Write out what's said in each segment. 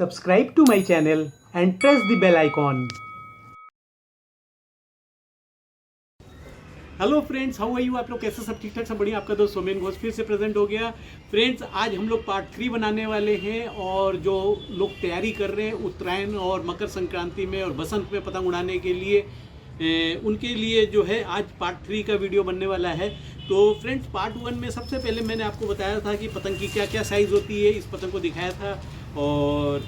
Subscribe to my channel and press the bell icon. Hello friends, how are you? आप लोग कैसे? सब ठीक ठाक, सब बढ़िया। आपका दोस्त सोमेन घोष फिर से प्रेजेंट हो गया। फ्रेंड्स, आज हम लोग पार्ट 3 बनाने वाले हैं और जो लोग तैयारी कर रहे हैं उत्तरायण और मकर संक्रांति में और बसंत में पतंग उड़ाने के लिए, उनके लिए जो है आज पार्ट 3 का वीडियो बनने वाला है। तो फ्रेंड्स, पार्ट 1 में सबसे पहले मैंने आपको बताया था कि पतंग की क्या क्या साइज़ होती है, इस पतंग को दिखाया था और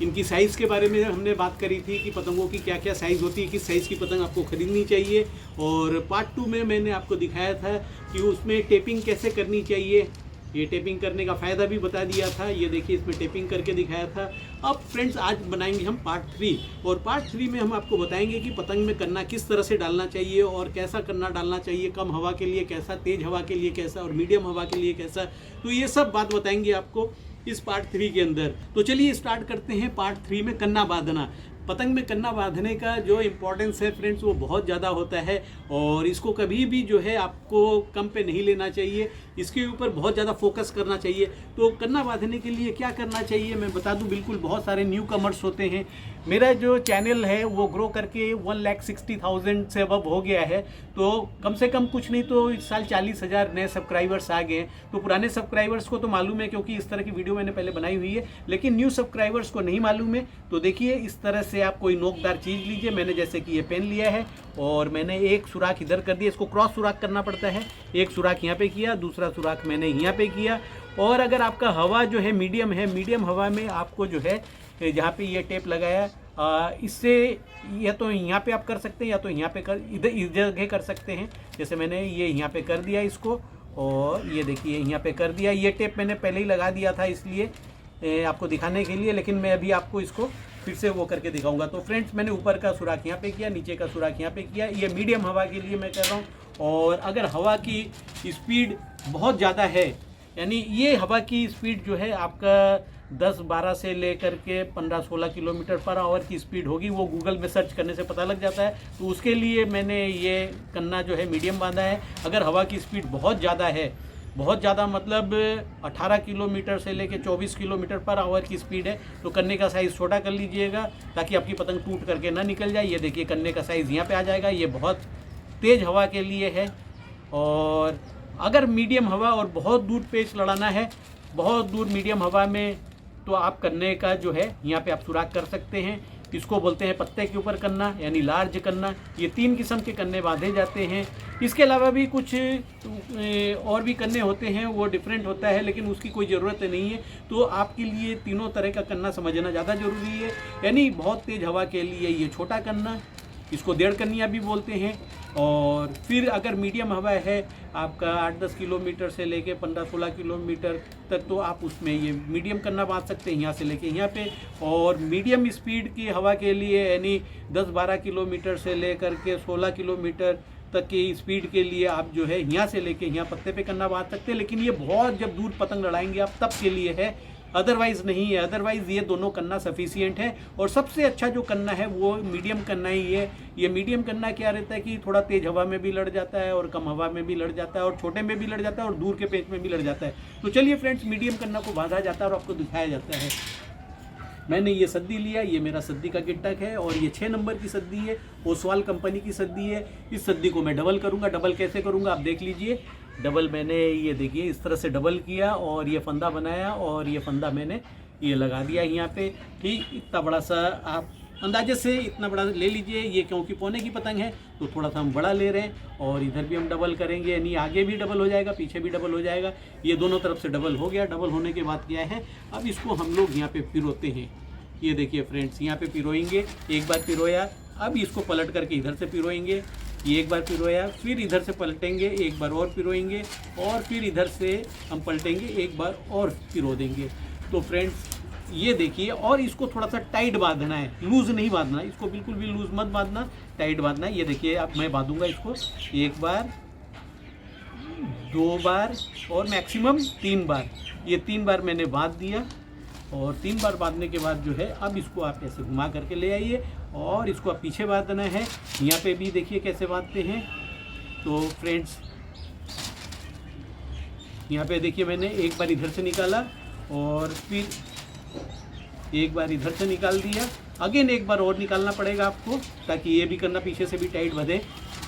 इनकी साइज़ के बारे में हमने बात करी थी कि पतंगों की क्या क्या साइज़ होती है, किस साइज़ की पतंग आपको ख़रीदनी चाहिए। और पार्ट 2 में मैंने आपको दिखाया था कि उसमें टेपिंग कैसे करनी चाहिए, ये टेपिंग करने का फ़ायदा भी बता दिया था। ये देखिए, इसमें टेपिंग करके दिखाया था। अब फ्रेंड्स, आज बनाएंगे हम पार्ट 3 और पार्ट 3 में हम आपको बताएंगे कि पतंग में कन्ना किस तरह से डालना चाहिए और कैसा कन्ना डालना चाहिए, कम हवा के लिए कैसा, तेज़ हवा के लिए कैसा और मीडियम हवा के लिए कैसा। तो ये सब बात बताएंगे आपको इस पार्ट 3 के अंदर। तो चलिए स्टार्ट करते हैं पार्ट 3 में कन्ना बांधना। पतंग में कन्ना बांधने का जो इम्पोर्टेंस है फ्रेंड्स, वो बहुत ज़्यादा होता है और इसको कभी भी जो है आपको कम पे नहीं लेना चाहिए, इसके ऊपर बहुत ज़्यादा फोकस करना चाहिए। तो कन्ना बांधने के लिए क्या करना चाहिए मैं बता दूं। बिल्कुल, बहुत सारे न्यू कमर्स होते हैं। मेरा जो चैनल है वो ग्रो करके 1,60,000 से अब हो गया है। तो कम से कम कुछ नहीं तो इस साल 40,000 नए सब्सक्राइबर्स आ गए। तो पुराने सब्सक्राइबर्स को तो मालूम है क्योंकि इस तरह की वीडियो मैंने पहले बनाई हुई है, लेकिन न्यू सब्सक्राइबर्स को नहीं मालूम है। तो देखिए, इस तरह से आप कोई नोकदार चीज़ लीजिए। मैंने जैसे कि ये पेन लिया है और मैंने एक सुराख इधर कर दिया। इसको क्रॉस सुराख करना पड़ता है। एक सुराख यहाँ पे किया, दूसरा सुराख मैंने यहाँ पे किया। और अगर आपका हवा जो है मीडियम है, मीडियम हवा में आपको जो है जहाँ पे ये टेप लगाया, इससे या तो यहाँ पे आप कर सकते हैं या तो यहाँ पे इस जगह कर सकते हैं। जैसे मैंने ये यहाँ पे कर दिया इसको, और ये देखिए यहाँ पे कर दिया। ये टेप मैंने पहले ही लगा दिया था इसलिए आपको दिखाने के लिए, लेकिन मैं अभी आपको इसको फिर से वो करके दिखाऊंगा। तो फ्रेंड्स, मैंने ऊपर का सुराख यहाँ पे किया, नीचे का सुराख यहाँ पे किया। ये मीडियम हवा के लिए मैं कर रहा हूँ। और अगर हवा की स्पीड बहुत ज़्यादा है, यानी ये हवा की स्पीड जो है आपका 10-12 से लेकर के 15-16 किलोमीटर पर आवर की स्पीड होगी, वो गूगल में सर्च करने से पता लग जाता है। तो उसके लिए मैंने ये कन्ना जो है मीडियम बांधा है। अगर हवा की स्पीड बहुत ज़्यादा है, बहुत ज़्यादा मतलब 18 किलोमीटर से लेकर 24 किलोमीटर पर आवर की स्पीड है, तो कन्ने का साइज़ छोटा कर लीजिएगा ताकि आपकी पतंग टूट करके ना निकल जाए। ये देखिए, कन्ने का साइज़ यहाँ पे आ जाएगा। ये बहुत तेज़ हवा के लिए है। और अगर मीडियम हवा और बहुत दूर पेच लड़ाना है, बहुत दूर मीडियम हवा में, तो आप कन्ने का जो है यहाँ पे आप सुराख कर सकते हैं। इसको बोलते हैं पत्ते के ऊपर कन्ना, यानी लार्ज कन्ना। ये 3 किस्म के कन्ने बांधे जाते हैं। इसके अलावा भी कुछ और भी कन्ने होते हैं, वो डिफरेंट होता है, लेकिन उसकी कोई ज़रूरत नहीं है। तो आपके लिए तीनों तरह का कन्ना समझना ज़्यादा ज़रूरी है। यानी बहुत तेज़ हवा के लिए ये छोटा कन्ना, इसको 1.5 कन्निया भी बोलते हैं। और फिर अगर मीडियम हवा है आपका 8-10 किलोमीटर से लेके 15-16 किलोमीटर तक, तो आप उसमें ये मीडियम कन्ना बांध सकते हैं, यहाँ से लेके यहाँ पे। और मीडियम स्पीड की हवा के लिए, यानी 10-12 किलोमीटर से लेकर के 16 किलोमीटर तक की स्पीड के लिए आप जो है यहाँ से लेके यहाँ पत्ते पे कन्ना बांध सकते हैं। लेकिन ये बहुत जब दूर पतंग लड़ाएंगे आप तब के लिए है, अदरवाइज़ नहीं है। अदरवाइज़ ये दोनों कन्ना सफिशियंट है। और सबसे अच्छा जो कन्ना है वो मीडियम कन्ना ही है। ये मीडियम कन्ना क्या रहता है कि थोड़ा तेज़ हवा में भी लड़ जाता है और कम हवा में भी लड़ जाता है और छोटे में भी लड़ जाता है और दूर के पेच में भी लड़ जाता है। तो चलिए फ्रेंड्स, मीडियम कन्ना को बांधा जाता है और आपको दिखाया जाता है। मैंने ये सद्दी लिया, ये मेरा सद्दी का गिट्टक है और ये 6 नंबर की सद्दी है, ओसवाल कंपनी की सद्दी है। इस सद्दी को मैं डबल करूँगा। डबल कैसे करूँगा आप देख लीजिए। डबल मैंने ये देखिए इस तरह से डबल किया और ये फंदा बनाया और ये फंदा मैंने ये लगा दिया यहाँ पे। ठीक, इतना बड़ा सा आप अंदाजे से इतना बड़ा ले लीजिए। ये क्योंकि पौने की पतंग है तो थोड़ा सा हम बड़ा ले रहे हैं। और इधर भी हम डबल करेंगे, यानी आगे भी डबल हो जाएगा, पीछे भी डबल हो जाएगा। ये दोनों तरफ से डबल हो गया। डबल होने के बाद क्या है, अब इसको हम लोग यहाँ पे पिरोते हैं। ये देखिए फ्रेंड्स, यहाँ पे पिरोएंगे। एक बार पिरोया, अब इसको पलट करके इधर से पिरोएंगे। ये एक बार पिरोया, फिर इधर से पलटेंगे, एक बार और पिरोएंगे और फिर इधर से हम पलटेंगे, एक बार और पिरो देंगे। तो फ्रेंड्स ये देखिए, और इसको थोड़ा सा टाइट बांधना है, लूज़ नहीं बांधना। इसको बिल्कुल भी लूज़ मत बांधना, टाइट बांधना है। ये देखिए, अब मैं बांधूंगा इसको 1 बार, 2 बार और मैक्सिमम 3 बार। ये 3 बार मैंने बांध दिया। और 3 बार बांधने के बाद जो है, अब इसको आप ऐसे घुमा करके ले आइए और इसको आप पीछे बांधना है। यहाँ पे भी देखिए कैसे बांधते हैं। तो फ्रेंड्स, यहाँ पे देखिए मैंने एक बार इधर से निकाला और फिर एक बार इधर से निकाल दिया, अगेन एक बार और निकालना पड़ेगा आपको, ताकि ये भी करना पीछे से भी टाइट बंधे।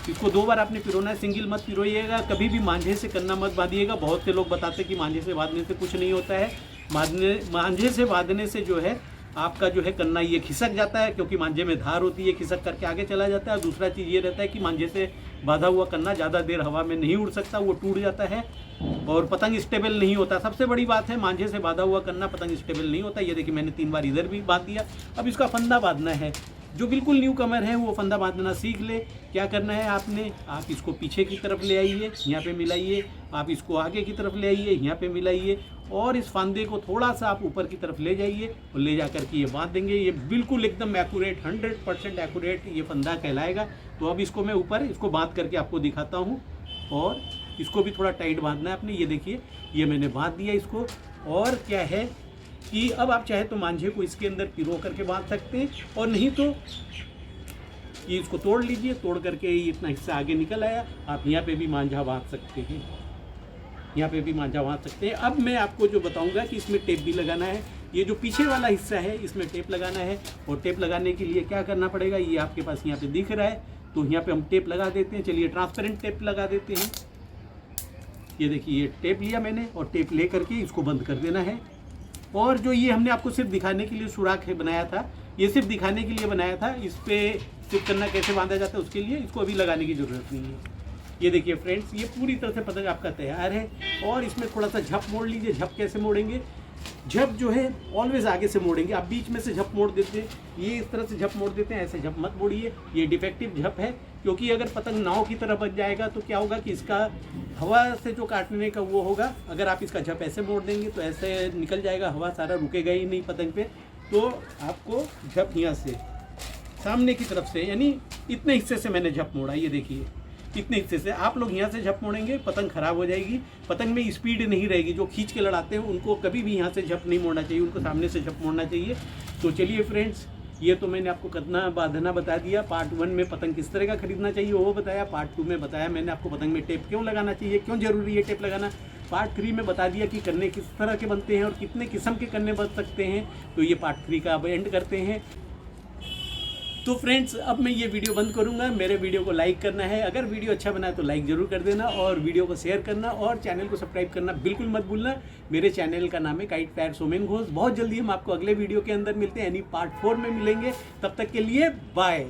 इसको 2 बार आपने पिरोना है, सिंगल मत पिरोइएगा, कभी भी मांझे से कन्ना मत बांधिएगा। बहुत से लोग बताते हैं कि मांझे से बांधने से कुछ नहीं होता है। मांझे से बांधने से जो है आपका जो है कन्ना ये खिसक जाता है, क्योंकि मांझे में धार होती है, खिसक करके आगे चला जाता है। और दूसरा चीज़ ये रहता है कि मांझे से बांधा हुआ कन्ना ज़्यादा देर हवा में नहीं उड़ सकता, वो टूट जाता है और पतंग स्टेबल नहीं होता। सबसे बड़ी बात है, मांझे से बांधा हुआ कन्ना पतंग स्टेबल नहीं होता। ये देखिए मैंने 3 बार इधर भी बांध दिया। अब इसका फंदा बांधना है। जो बिल्कुल न्यू कमर है वो फंदा बांधना सीख ले। क्या करना है आपने, आप इसको पीछे की तरफ ले आइए, यहाँ पे मिलाइए, आप इसको आगे की तरफ ले आइए, यहाँ पे मिलाइए, और इस फंदे को थोड़ा सा आप ऊपर की तरफ ले जाइए और ले जा करके ये बांध देंगे। ये बिल्कुल एकदम एक्यूरेट, 100% एक्यूरेट ये फंदा कहलाएगा। तो अब इसको मैं ऊपर इसको बांध करके आपको दिखाता हूँ, और इसको भी थोड़ा टाइट बांधना है आपने। ये देखिए ये मैंने बांध दिया इसको। और क्या है कि अब आप चाहे तो मांझे को इसके अंदर पिरो करके बांध सकते हैं, और नहीं तो ये इसको तोड़ लीजिए। तोड़ करके इतना हिस्सा आगे निकल आया, आप यहाँ पे भी मांझा बांध सकते हैं, यहाँ पे भी मांझा बांध सकते हैं। अब मैं आपको जो बताऊंगा कि इसमें टेप भी लगाना है। ये जो पीछे वाला हिस्सा है इसमें टेप लगाना है, और टेप लगाने के लिए क्या करना पड़ेगा, ये आपके पास यहाँ पे दिख रहा है, तो यहाँ पे हम टेप लगा देते हैं। चलिए ट्रांसपेरेंट टेप लगा देते हैं। ये देखिए ये टेप लिया मैंने, और टेप ले करके इसको बंद कर देना है। और जो ये हमने आपको सिर्फ दिखाने के लिए सुराख बनाया था, ये सिर्फ दिखाने के लिए बनाया था। इस पर सिर्फ करना कैसे बांधा जाता है उसके लिए, इसको अभी लगाने की ज़रूरत नहीं है। ये देखिए फ्रेंड्स, ये पूरी तरह से पतंग आपका तैयार है। और इसमें थोड़ा सा झप मोड़ लीजिए। झप कैसे मोड़ेंगे, झप जो है ऑलवेज आगे से मोड़ेंगे। आप बीच में से झप मोड़ देते हैं, ये इस तरह से झप मोड़ देते हैं, ऐसे झप मत मोड़िए। ये डिफेक्टिव झप है, क्योंकि अगर पतंग नाव की तरह बच जाएगा तो क्या होगा कि इसका हवा से जो काटने का वो होगा। अगर आप इसका झप ऐसे मोड़ देंगे तो ऐसे निकल जाएगा, हवा सारा रुकेगा ही नहीं पतंग पे। तो आपको झप यहाँ से सामने की तरफ से, यानी इतने हिस्से से मैंने झप मोड़ा। ये देखिए इतने हिस्से से आप लोग यहाँ से झप मोड़ेंगे, पतंग खराब हो जाएगी, पतंग में स्पीड नहीं रहेगी। जो खींच के लड़ाते हैं उनको कभी भी यहाँ से झप नहीं मोड़ना चाहिए, उनको सामने से झप मोड़ना चाहिए। तो चलिए फ्रेंड्स, ये तो मैंने आपको कतना बांधना बता दिया। पार्ट 1 में पतंग किस तरह का खरीदना चाहिए वो बताया। पार्ट 2 में बताया मैंने आपको पतंग में टेप क्यों लगाना चाहिए, क्यों जरूरी है टेप लगाना। पार्ट 3 में बता दिया कि कन्ने किस तरह के बनते हैं और कितने किस्म के कन्ने बन सकते हैं। तो ये पार्ट 3 का अब एंड करते हैं। तो फ्रेंड्स, अब मैं ये वीडियो बंद करूंगा। मेरे वीडियो को लाइक करना है, अगर वीडियो अच्छा बना है तो लाइक ज़रूर कर देना, और वीडियो को शेयर करना, और चैनल को सब्सक्राइब करना बिल्कुल मत भूलना। मेरे चैनल का नाम है काइट फायर सोमेन घोष। बहुत जल्दी हम आपको अगले वीडियो के अंदर मिलते हैं, यानी पार्ट 4 में मिलेंगे। तब तक के लिए बाय।